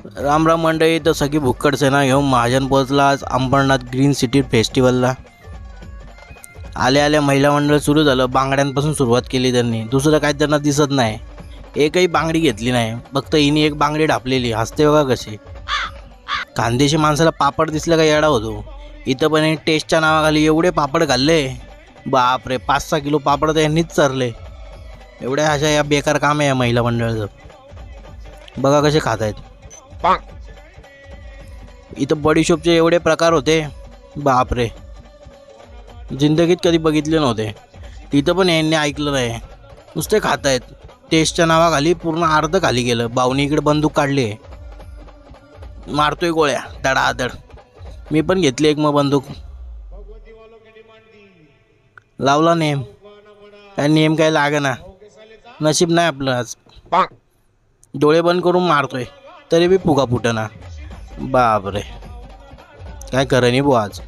राम राम मंडळी. तर सगळी भुक्कड सेना घेऊन महाजन पोहोचला आज अंबरनाथ ग्रीन सिटी फेस्टिवलला. आल्या आल्या महिला मंडळ सुरू झालं. बांगड्यांपासून सुरुवात केली त्यांनी. दुसरं काही त्यांना दिसत नाही. एकही बांगडी घेतली नाही. फक्त हिने एक बांगडी ढापलेली. हसते बघा कशी. खानदेशी माणसाला पापड दिसलं का येडा होतो. इथं पण टेस्टच्या नावाखाली एवढे पापड घालले. बापरे, 5-6 किलो पापड तर यांनीच चरले. एवढ्या अशा या बेकार काम आहे या महिला मंडळाचं. बघा कसे खात आहेत. इथं बडीशोपचे एवढे प्रकार होते. बापरे, जिंदगीत कधी बघितले नव्हते. तिथं पण यांनी ऐकलं नाही. नुसते खात आहेत. टेस्टच्या नावाखाली पूर्ण अर्ध खाली गेलं. भाऊनी इकडे बंदूक काढली. मारतोय गोळ्या धडाधड. मी पण घेतली एक मग बंदूक. लावला नेम. काय नेम काय लागेना. नशीब नाही आपलं आज. डोळे बंद करून मारतोय तरी बी फुगा फुटना. बापरे, काय खरं नाही बुवा आज.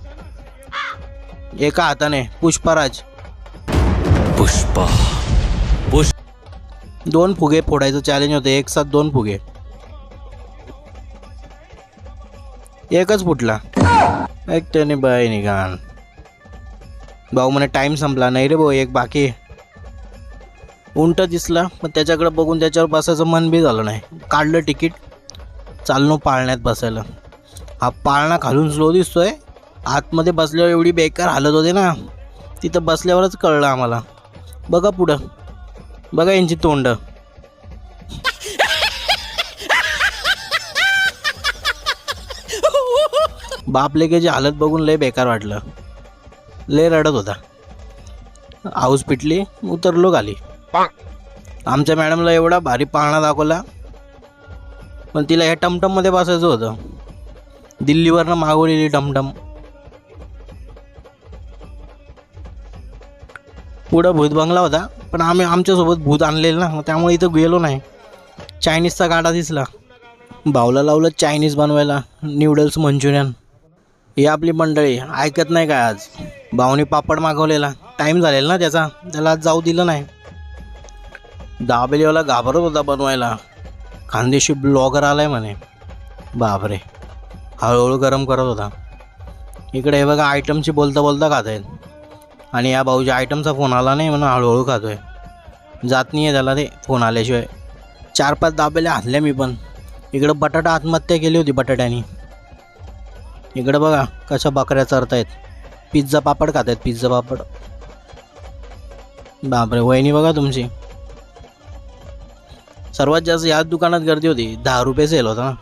एका हाताने पुष्पराज. पुष्पा 2 फुगे फोडायचं चॅलेंज होते. एक साथ 2 फुगे. एकच फुटला. एकट्याने बाय निघाण. भाऊ म्हणे टाईम संपला. नाही रे भाऊ, एक बाकी. उंट दिसला पण त्याच्याकडे बघून त्याच्यावर बसायचं मन बी झालं नाही. काढलं तिकीट. चाललो पाळण्यात बसायला. हा पाळणा खालून स्लो दिसतोय. आतमध्ये बसल्यावर एवढी बेकार हालत होते ना. तिथं बसल्यावरच कळलं आम्हाला. बघा पुढं. बघा यांची तोंड. बाप लेकेची हालत बघून लय बेकार वाटलं. लय रडत होता. हाऊस पिटली. उतरलो खाली. आमच्या मॅडमला एवढा भारी पाळणा दाखवला पण तिला ह्या टमटममध्ये बसायचं होतं. दिल्लीवरनं मागवलेली टमटम. पुढं भूत बंगला होता पण आम्ही आमच्यासोबत भूत आणलेलं ना, त्यामुळे इथं गेलो नाही. चायनीजचा गाडा दिसला. भावला लावलं चायनीज बनवायला. Noodles Manchurian. ही आपली मंडळी ऐकत नाही काय. आज भाऊनी पापड मागवलेला. टाईम झालेला ना त्याचा. त्याला आज जाऊ दिलं नाही. दाबेलीवाला घाबरत होता बनवायला. खानदेशी ब्लॉगर आलाय म्हणे. बापरे, हळूहळू गरम करत होता. इकडे हे बघा आयटमची बोलता बोलता खात आहेत. आणि या भाऊच्या आयटमचा फोन आला नाही म्हणून हळूहळू खातोय. जात नाही आहे त्याला ते फोन आल्याशिवाय. 4-5 दाबेल्या हातल्या मी पण. इकडं बटाटा आत्महत्या केली होती बटाट्यानी. इकडं बघा कशा बकऱ्या चरतायत. पिझ्झा पापड खात आहेत. पिझ्झा पापड. बापरे, वहिनी बघा तुमची. सर्वात जास्त याच दुकानात गर्दी होती. 10 रुपये सेल होता ना.